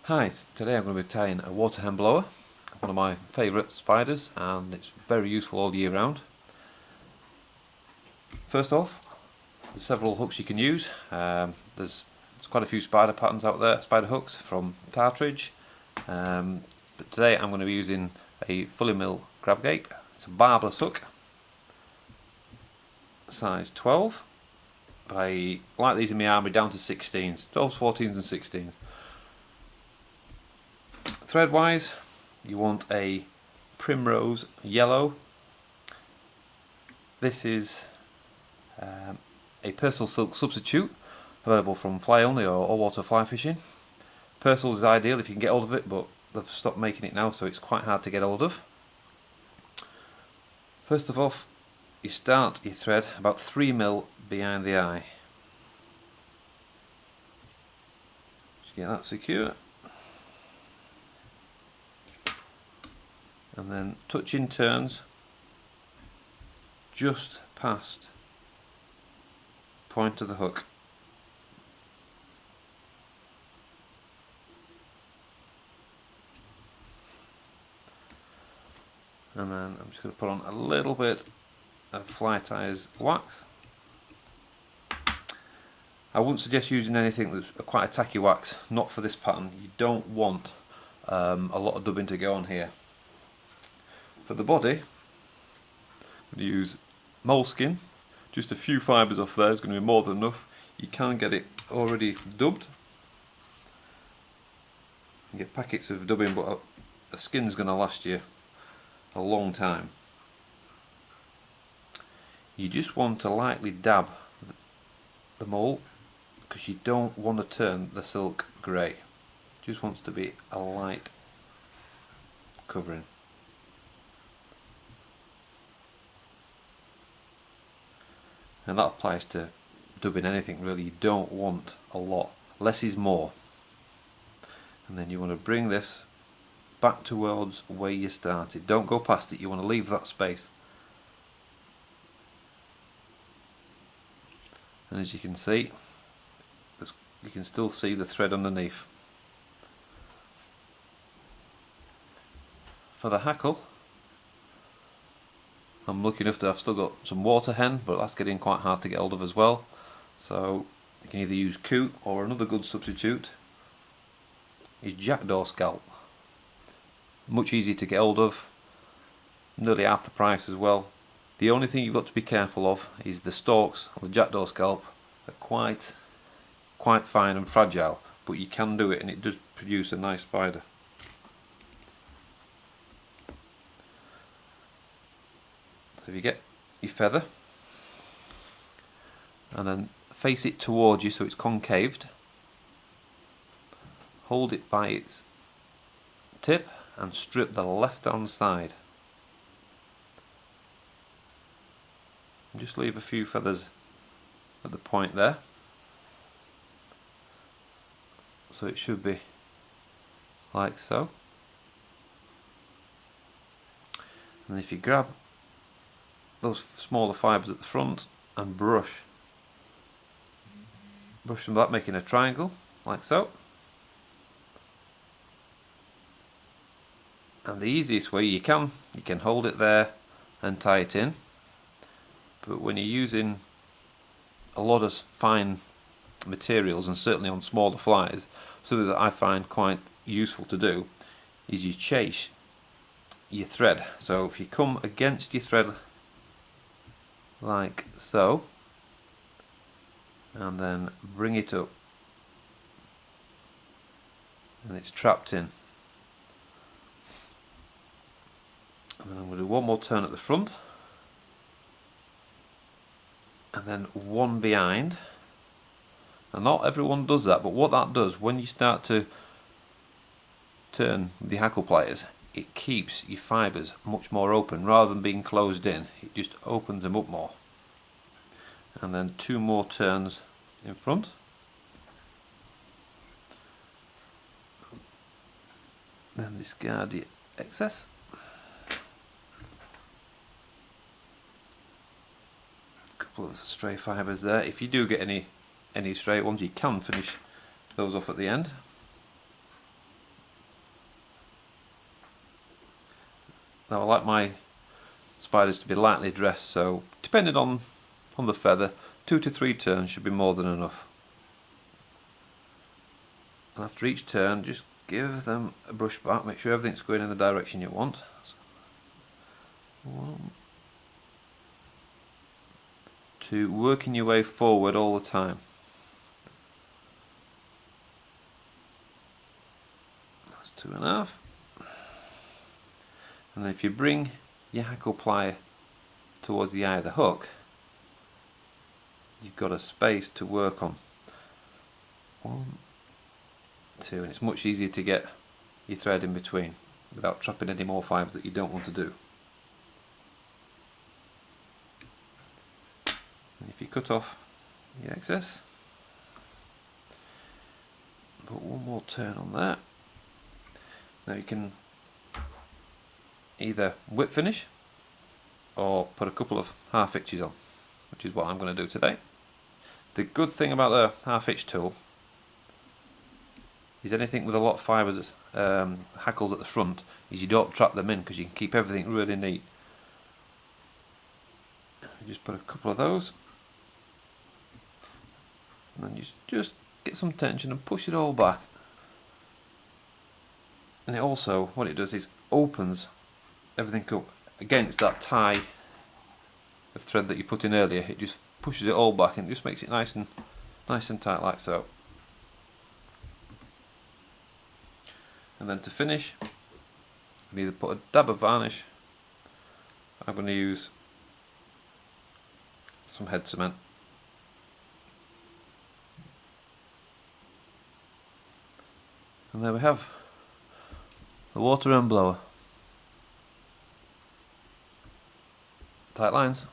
Hi, today I'm going to be tying a Waterhen Bloa, one of my favourite spiders, and it's very useful all year round. First off, there's several hooks you can use. There's quite a few spider patterns out there, spider hooks from Partridge, but today I'm going to be using a fully mill grab gape. It's a barbless hook, size 12, but I like these in my army down to 16s, 12s, 14s and 16s. Thread wise, you want a primrose yellow. This is a Purcell silk substitute available from Fly Only or all water fly fishing. Purcell is ideal if you can get hold of it, but they've stopped making it now, so it's quite hard to get hold of. First of all, you start your thread about 3mm behind the eye. Just get that secure. And then touching turns just past the point of the hook. And then I'm just going to put on a little bit of fly ties wax. I wouldn't suggest using anything that's quite a tacky wax, not for this pattern. You don't want a lot of dubbing to go on here. For the body, I'm going to use moleskin. Just a few fibres off there is going to be more than enough. You can get it already dubbed. You get packets of dubbing, but the skin's going to last you a long time. You just want to lightly dab the mole because you don't want to turn the silk grey. It just wants to be a light covering. And that applies to dubbing anything really. You don't want a lot. Less is more. And then you want to bring this back towards where you started. Don't go past it, you want to leave that space. And as you can see, you can still see the thread underneath. For the hackle, I'm lucky enough to have still got some Waterhen, but that's getting quite hard to get hold of as well. So you can either use coot, or another good substitute is jackdaw scalp. Much easier to get hold of, nearly half the price as well. The only thing you've got to be careful of is the stalks of the jackdaw scalp are quite fine and fragile, but you can do it and it does produce a nice spider. So if you get your feather and then face it towards you so it's concaved, hold it by its tip and strip the left hand side. And just leave a few feathers at the point there, so it should be like so. And if you grab those smaller fibres at the front and brush them back, making a triangle like so. And the easiest way you can hold it there and tie it in, but when you're using a lot of fine materials, and certainly on smaller flies, something that I find quite useful to do is you chase your thread. So if you come against your thread like so, and then bring it up, and it's trapped in. And then I'm going to do one more turn at the front, and then one behind. And not everyone does that, but what that does, when you start to turn the hackle pliers, it keeps your fibres much more open. Rather than being closed in, it just opens them up more. And then two more turns in front. Then discard the excess. Couple of stray fibres there. If you do get any stray ones, you can finish those off at the end. Now I like my spiders to be lightly dressed, so depending on the feather, 2 to 3 turns should be more than enough. And after each turn, just give them a brush back, make sure everything's going in the direction you want. So, 1, 2, working your way forward all the time. That's 2.5. And then if you bring your hackle plier towards the eye of the hook, you've got a space to work on. 1, 2, and it's much easier to get your thread in between without trapping any more fibres that you don't want to do. And if you cut off the excess, put one more turn on there. Now you can either whip finish or put a couple of half hitches on, which is what I'm going to do today. The good thing about the half hitch tool is anything with a lot of fibres, hackles at the front, is you don't trap them in because you can keep everything really neat. You just put a couple of those, and then you just get some tension and push it all back. And it also, what it does is opens everything up against that tie of thread that you put in earlier. It just pushes it all back and just makes it nice and tight like so. And then to finish, you either put a dab of varnish. I'm going to use some head cement. And there we have the Waterhen Bloa. Tight lines.